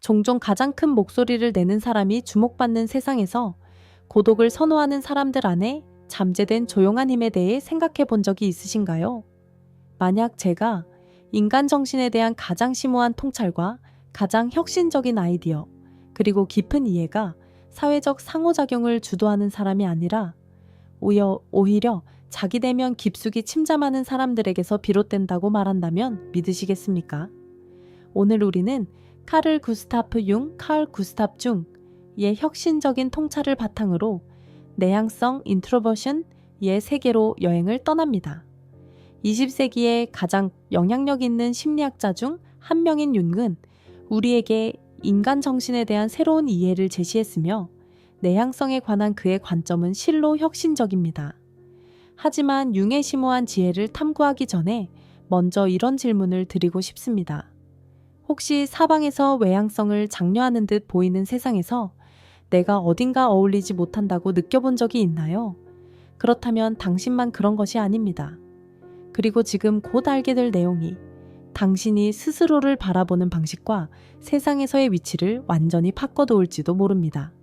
종종 가장 큰 목소리를 내는 사람이 주목받는 세상에서 고독을 선호하는 사람들 안에 잠재된 조용한 힘에 대해 생각해 본 적이 있으신가요? 만약 제가 인간 정신에 대한 가장 심오한 통찰과 가장 혁신적인 아이디어, 그리고 깊은 이해가 사회적 상호작용을 주도하는 사람이 아니라 오히려 자기 내면 깊숙이 침잠하는 사람들에게서 비롯된다고 말한다면 믿으시겠습니까? 오늘 우리는 카를 구스타프 중의 혁신적인 통찰을 바탕으로 내향성 인트로버션의 세계로 여행을 떠납니다. 20세기의 가장 영향력 있는 심리학자 중 한 명인 융은 우리에게 인간 정신에 대한 새로운 이해를 제시했으며 내향성에 관한 그의 관점은 실로 혁신적입니다. 하지만 융의 심오한 지혜를 탐구하기 전에 먼저 이런 질문을 드리고 싶습니다. 혹시 사방에서 외향성을 장려하는 듯 보이는 세상에서 내가 어딘가 어울리지 못한다고 느껴본 적이 있나요? 그렇다면 당신만 그런 것이 아닙니다. 그리고 지금 곧 알게 될 내용이 당신이 스스로를 바라보는 방식과 세상에서의 위치를 완전히 바꿔놓을지도 모릅니다.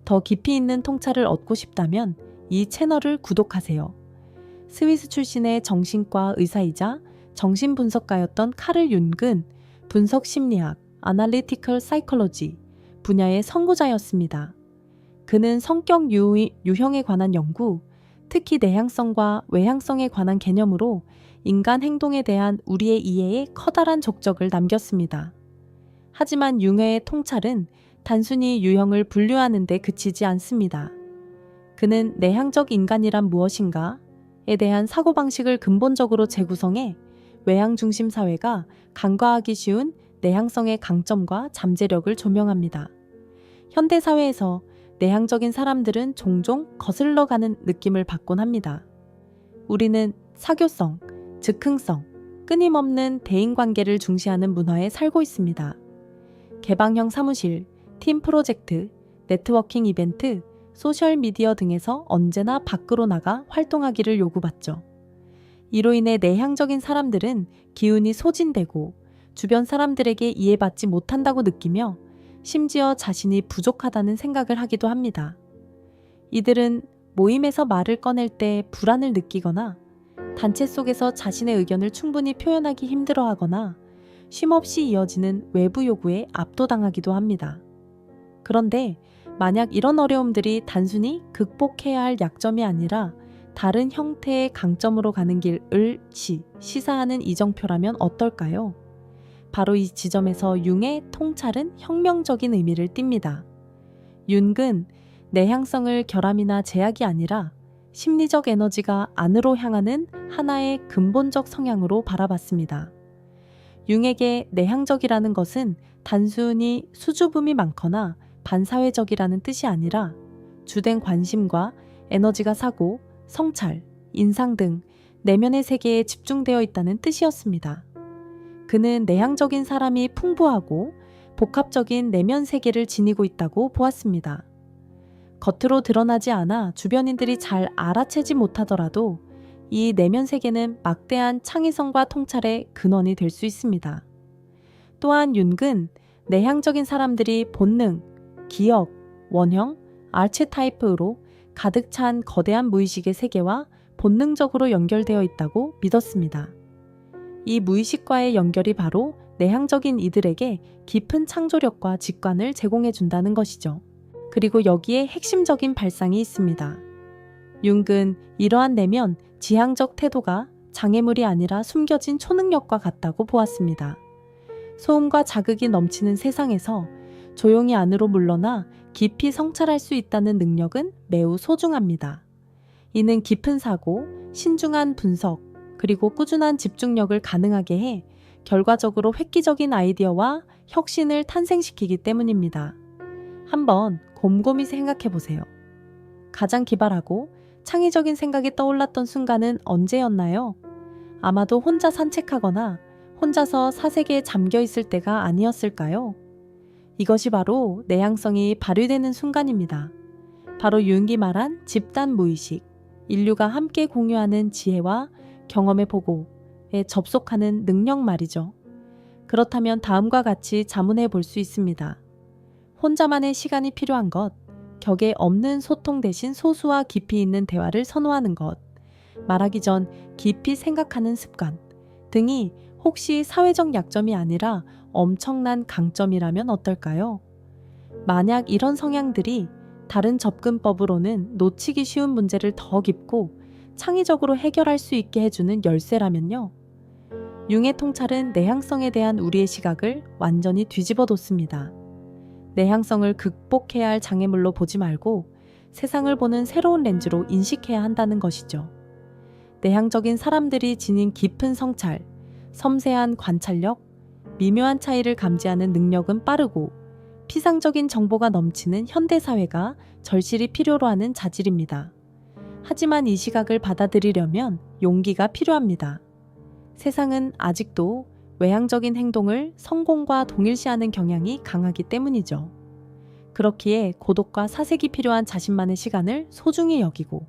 더 깊이 있는 통찰을 얻고 싶다면 이 채널을 구독하세요. 스위스 출신의 정신과 의사이자 정신분석가였던 카를 융은 분석 심리학, Analytical Psychology 분야의 선구자였습니다. 그는 성격 유형에 관한 연구, 특히 내향성과 외향성에 관한 개념으로 인간 행동에 대한 우리의 이해에 커다란 족적을 남겼습니다. 하지만 융의 통찰은 단순히 유형을 분류하는 데 그치지 않습니다. 그는 내향적 인간이란 무엇인가에 대한 사고방식을 근본적으로 재구성해 외향 중심 사회가 간과하기 쉬운 내향성의 강점과 잠재력을 조명합니다. 현대 사회에서 내향적인 사람들은 종종 거슬러가는 느낌을 받곤 합니다. 우리는 사교성, 즉흥성, 끊임없는 대인관계를 중시하는 문화에 살고 있습니다. 개방형 사무실, 팀 프로젝트, 네트워킹 이벤트, 소셜미디어 등에서 언제나 밖으로 나가 활동하기를 요구받죠. 이로 인해 내향적인 사람들은 기운이 소진되고 주변 사람들에게 이해받지 못한다고 느끼며 심지어 자신이 부족하다는 생각을 하기도 합니다. 이들은 모임에서 말을 꺼낼 때 불안을 느끼거나 단체 속에서 자신의 의견을 충분히 표현하기 힘들어하거나 쉼없이 이어지는 외부 요구에 압도당하기도 합니다. 그런데 만약 이런 어려움들이 단순히 극복해야 할 약점이 아니라 다른 형태의 강점으로 가는 길을 시사하는 이정표라면 어떨까요? 바로 이 지점에서 융의 통찰은 혁명적인 의미를 띱니다. 융은 내향성을 결함이나 제약이 아니라 심리적 에너지가 안으로 향하는 하나의 근본적 성향으로 바라봤습니다. 융에게 내향적이라는 것은 단순히 수줍음이 많거나 반사회적이라는 뜻이 아니라 주된 관심과 에너지가 사고, 성찰, 인상 등 내면의 세계에 집중되어 있다는 뜻이었습니다. 그는 내향적인 사람이 풍부하고 복합적인 내면 세계를 지니고 있다고 보았습니다. 겉으로 드러나지 않아 주변인들이 잘 알아채지 못하더라도 이 내면 세계는 막대한 창의성과 통찰의 근원이 될 수 있습니다. 또한 융은 내향적인 사람들이 본능, 기억, 원형, 아르체타이프로 가득 찬 거대한 무의식의 세계와 본능적으로 연결되어 있다고 믿었습니다. 이 무의식과의 연결이 바로 내향적인 이들에게 깊은 창조력과 직관을 제공해 준다는 것이죠. 그리고 여기에 핵심적인 발상이 있습니다. 융은 이러한 내면 지향적 태도가 장애물이 아니라 숨겨진 초능력과 같다고 보았습니다. 소음과 자극이 넘치는 세상에서 조용히 안으로 물러나 깊이 성찰할 수 있다는 능력은 매우 소중합니다. 이는 깊은 사고, 신중한 분석, 그리고 꾸준한 집중력을 가능하게 해 결과적으로 획기적인 아이디어와 혁신을 탄생시키기 때문입니다. 한번 곰곰이 생각해 보세요. 가장 기발하고 창의적인 생각이 떠올랐던 순간은 언제였나요? 아마도 혼자 산책하거나 혼자서 사색에 잠겨 있을 때가 아니었을까요? 이것이 바로 내향성이 발휘되는 순간입니다. 바로 융이 말한 집단 무의식, 인류가 함께 공유하는 지혜와 경험의 보고에 접속하는 능력 말이죠. 그렇다면 다음과 같이 자문해 볼 수 있습니다. 혼자만의 시간이 필요한 것, 격에 없는 소통 대신 소수와 깊이 있는 대화를 선호하는 것, 말하기 전 깊이 생각하는 습관 등이 혹시 사회적 약점이 아니라 엄청난 강점이라면 어떨까요? 만약 이런 성향들이 다른 접근법으로는 놓치기 쉬운 문제를 더 깊고 창의적으로 해결할 수 있게 해주는 열쇠라면요. 융의 통찰은 내향성에 대한 우리의 시각을 완전히 뒤집어 뒀습니다. 내향성을 극복해야 할 장애물로 보지 말고 세상을 보는 새로운 렌즈로 인식해야 한다는 것이죠. 내향적인 사람들이 지닌 깊은 성찰, 섬세한 관찰력, 미묘한 차이를 감지하는 능력은 빠르고 피상적인 정보가 넘치는 현대사회가 절실히 필요로 하는 자질입니다. 하지만 이 시각을 받아들이려면 용기가 필요합니다. 세상은 아직도 외향적인 행동을 성공과 동일시하는 경향이 강하기 때문이죠. 그렇기에 고독과 사색이 필요한 자신만의 시간을 소중히 여기고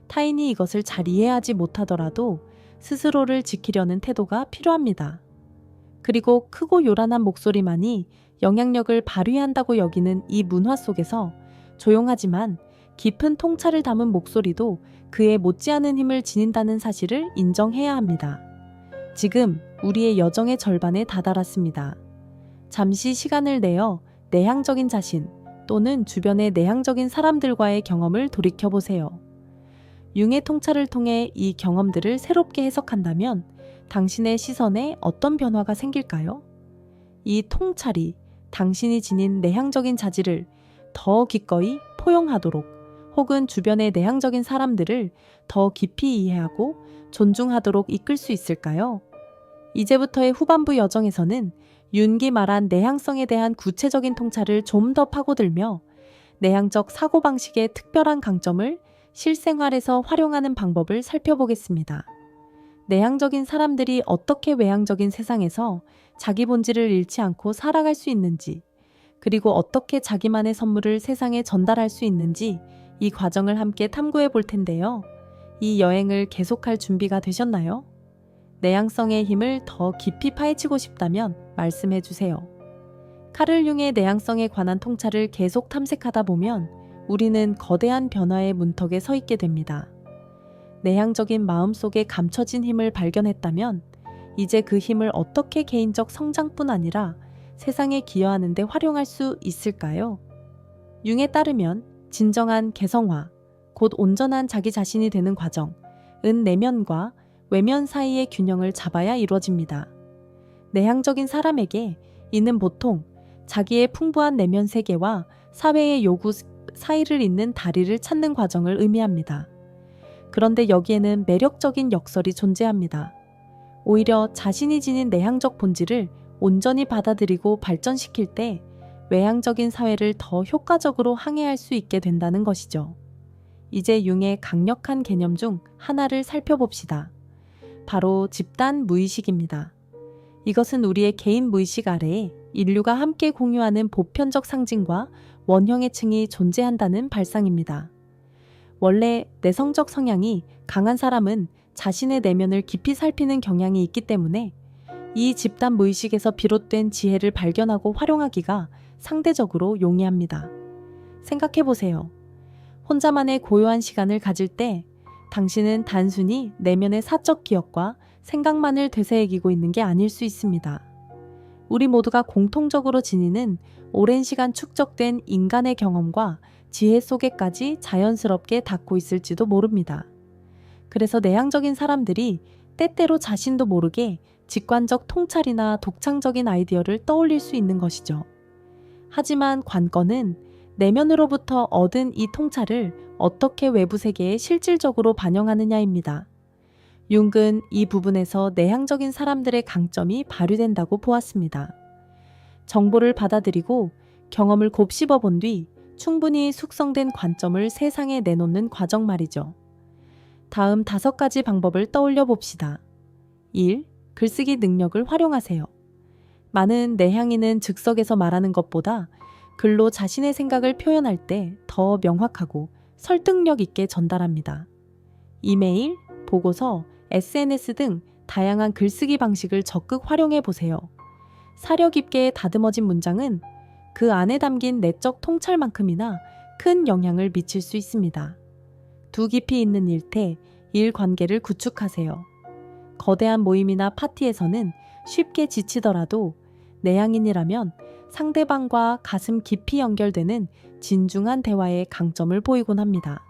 타인이 이것을 잘 이해하지 못하더라도 스스로를 지키려는 태도가 필요합니다. 그리고 크고 요란한 목소리만이 영향력을 발휘한다고 여기는 이 문화 속에서 조용하지만 깊은 통찰을 담은 목소리도 그에 못지않은 힘을 지닌다는 사실을 인정해야 합니다. 지금 우리의 여정의 절반에 다다랐습니다. 잠시 시간을 내어 내향적인 자신 또는 주변의 내향적인 사람들과의 경험을 돌이켜보세요. 융의 통찰을 통해 이 경험들을 새롭게 해석한다면 당신의 시선에 어떤 변화가 생길까요? 이 통찰이 당신이 지닌 내향적인 자질을 더 기꺼이 포용하도록 혹은 주변의 내향적인 사람들을 더 깊이 이해하고 존중하도록 이끌 수 있을까요? 이제부터의 후반부 여정에서는 윤기 말한 내향성에 대한 구체적인 통찰을 좀 더 파고들며 내향적 사고방식의 특별한 강점을 실생활에서 활용하는 방법을 살펴보겠습니다. 내향적인 사람들이 어떻게 외향적인 세상에서 자기 본질을 잃지 않고 살아갈 수 있는지, 그리고 어떻게 자기만의 선물을 세상에 전달할 수 있는지 이 과정을 함께 탐구해 볼 텐데요. 이 여행을 계속할 준비가 되셨나요? 내향성의 힘을 더 깊이 파헤치고 싶다면 말씀해 주세요. 카를 융의 내향성에 관한 통찰을 계속 탐색하다 보면 우리는 거대한 변화의 문턱에 서 있게 됩니다. 내향적인 마음속에 감춰진 힘을 발견했다면 이제 그 힘을 어떻게 개인적 성장뿐 아니라 세상에 기여하는 데 활용할 수 있을까요? 융에 따르면 진정한 개성화, 곧 온전한 자기 자신이 되는 과정은 내면과 외면 사이의 균형을 잡아야 이루어집니다. 내향적인 사람에게 이는 보통 자기의 풍부한 내면 세계와 사회의 요구 사이를 잇는 다리를 찾는 과정을 의미합니다. 그런데 여기에는 매력적인 역설이 존재합니다. 오히려 자신이 지닌 내향적 본질을 온전히 받아들이고 발전시킬 때 외향적인 사회를 더 효과적으로 항해할 수 있게 된다는 것이죠. 이제 융의 강력한 개념 중 하나를 살펴봅시다. 바로 집단 무의식입니다. 이것은 우리의 개인 무의식 아래에 인류가 함께 공유하는 보편적 상징과 원형의 층이 존재한다는 발상입니다. 원래 내성적 성향이 강한 사람은 자신의 내면을 깊이 살피는 경향이 있기 때문에 이 집단 무의식에서 비롯된 지혜를 발견하고 활용하기가 상대적으로 용이합니다. 생각해보세요. 혼자만의 고요한 시간을 가질 때 당신은 단순히 내면의 사적 기억과 생각만을 되새기고 있는 게 아닐 수 있습니다. 우리 모두가 공통적으로 지니는 오랜 시간 축적된 인간의 경험과 지혜 속에까지 자연스럽게 닿고 있을지도 모릅니다. 그래서 내향적인 사람들이 때때로 자신도 모르게 직관적 통찰이나 독창적인 아이디어를 떠올릴 수 있는 것이죠. 하지만 관건은 내면으로부터 얻은 이 통찰을 어떻게 외부 세계에 실질적으로 반영하느냐입니다. 융은 이 부분에서 내향적인 사람들의 강점이 발휘된다고 보았습니다. 정보를 받아들이고 경험을 곱씹어 본 뒤 충분히 숙성된 관점을 세상에 내놓는 과정 말이죠. 다음 5가지 방법을 떠올려 봅시다. 1. 글쓰기 능력을 활용하세요. 많은 내향인은 즉석에서 말하는 것보다 글로 자신의 생각을 표현할 때 더 명확하고 설득력 있게 전달합니다. 이메일, 보고서, SNS 등 다양한 글쓰기 방식을 적극 활용해 보세요. 사려 깊게 다듬어진 문장은 그 안에 담긴 내적 통찰만큼이나 큰 영향을 미칠 수 있습니다. 두 깊이 있는 일태, 일 관계를 구축하세요. 거대한 모임이나 파티에서는 쉽게 지치더라도 내향인이라면 상대방과 가슴 깊이 연결되는 진중한 대화의 강점을 보이곤 합니다.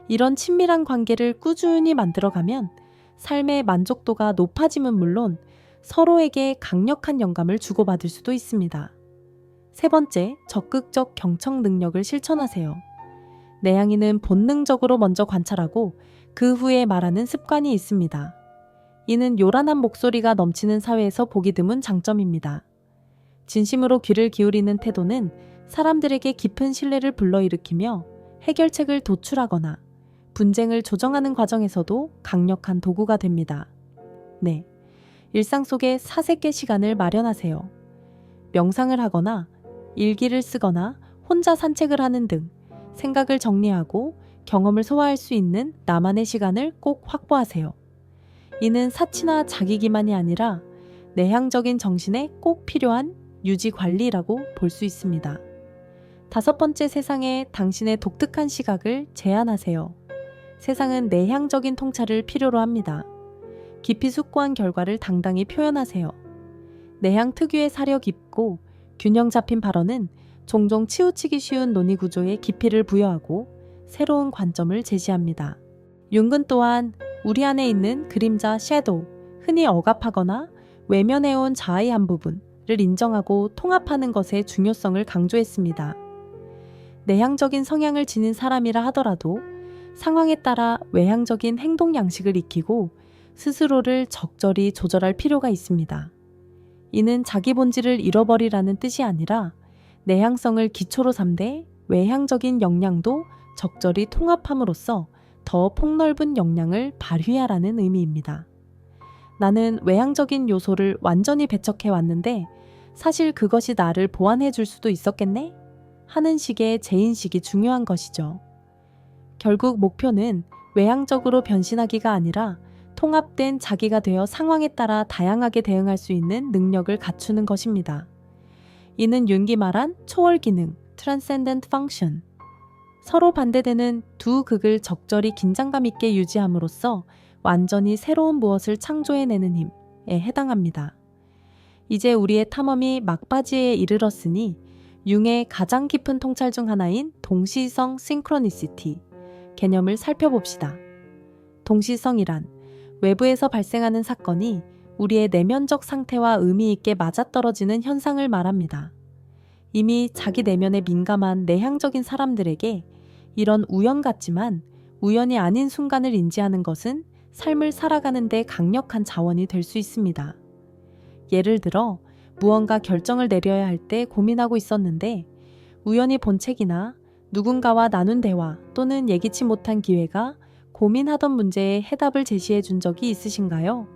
이런 친밀한 관계를 꾸준히 만들어가면 삶의 만족도가 높아짐은 물론 서로에게 강력한 영감을 주고받을 수도 있습니다. 세 번째, 적극적 경청 능력을 실천하세요. 내향인은 본능적으로 먼저 관찰하고 그 후에 말하는 습관이 있습니다. 이는 요란한 목소리가 넘치는 사회에서 보기 드문 장점입니다. 진심으로 귀를 기울이는 태도는 사람들에게 깊은 신뢰를 불러일으키며 해결책을 도출하거나 분쟁을 조정하는 과정에서도 강력한 도구가 됩니다. 네, 일상 속에 사색의 시간을 마련하세요. 명상을 하거나 일기를 쓰거나 혼자 산책을 하는 등 생각을 정리하고 경험을 소화할 수 있는 나만의 시간을 꼭 확보하세요. 이는 사치나 자기 기만이 아니라 내향적인 정신에 꼭 필요한 유지 관리라고 볼 수 있습니다. 다섯 번째, 세상에 당신의 독특한 시각을 제안하세요. 세상은 내향적인 통찰을 필요로 합니다. 깊이 숙고한 결과를 당당히 표현하세요. 내향 특유의 사려 깊고 균형 잡힌 발언은 종종 치우치기 쉬운 논의 구조에 깊이를 부여하고 새로운 관점을 제시합니다. 융근 또한 우리 안에 있는 그림자 섀도우, 흔히 억압하거나 외면해온 자아의 한 부분을 인정하고 통합하는 것의 중요성을 강조했습니다. 내향적인 성향을 지닌 사람이라 하더라도 상황에 따라 외향적인 행동 양식을 익히고 스스로를 적절히 조절할 필요가 있습니다. 이는 자기 본질을 잃어버리라는 뜻이 아니라 내향성을 기초로 삼되 외향적인 역량도 적절히 통합함으로써 더 폭넓은 역량을 발휘하라는 의미입니다. 나는 외향적인 요소를 완전히 배척해 왔는데 사실 그것이 나를 보완해 줄 수도 있었겠네? 하는 식의 재인식이 중요한 것이죠. 결국 목표는 외향적으로 변신하기가 아니라 통합된 자기가 되어 상황에 따라 다양하게 대응할 수 있는 능력을 갖추는 것입니다. 이는 윤기 말한 초월 기능, transcendent function. 서로 반대되는 두 극을 적절히 긴장감 있게 유지함으로써 완전히 새로운 무엇을 창조해내는 힘에 해당합니다. 이제 우리의 탐험이 막바지에 이르렀으니 융의 가장 깊은 통찰 중 하나인 동시성 싱크로니시티 개념을 살펴봅시다. 동시성이란 외부에서 발생하는 사건이 우리의 내면적 상태와 의미 있게 맞아떨어지는 현상을 말합니다. 이미 자기 내면에 민감한 내향적인 사람들에게 이런 우연 같지만 우연이 아닌 순간을 인지하는 것은 삶을 살아가는 데 강력한 자원이 될 수 있습니다. 예를 들어 무언가 결정을 내려야 할 때 고민하고 있었는데 우연히 본 책이나 누군가와 나눈 대화 또는 예기치 못한 기회가 고민하던 문제에 해답을 제시해 준 적이 있으신가요?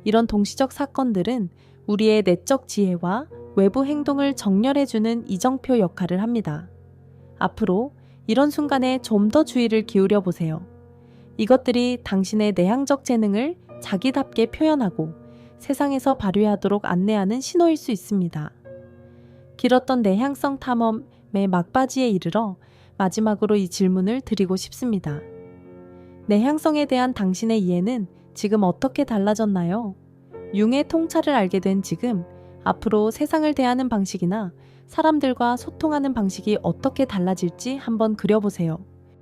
이런 동시적 사건들은 우리의 내적 지혜와 외부 행동을 정렬해주는 이정표 역할을 합니다. 앞으로 이런 순간에 좀 더 주의를 기울여 보세요. 이것들이 당신의 내향적 재능을 자기답게 표현하고 세상에서 발휘하도록 안내하는 신호일 수 있습니다. 길었던 내향성 탐험의 막바지에 이르러 마지막으로 이 질문을 드리고 싶습니다. 내향성에 대한 당신의 이해는 지금 어떻게 달라졌나요? 융의 통찰을 알게 된 지금, 앞으로 세상을 대하는 방식이나 사람들과 소통하는 방식이 어떻게 달라질지 한번 그려보세요.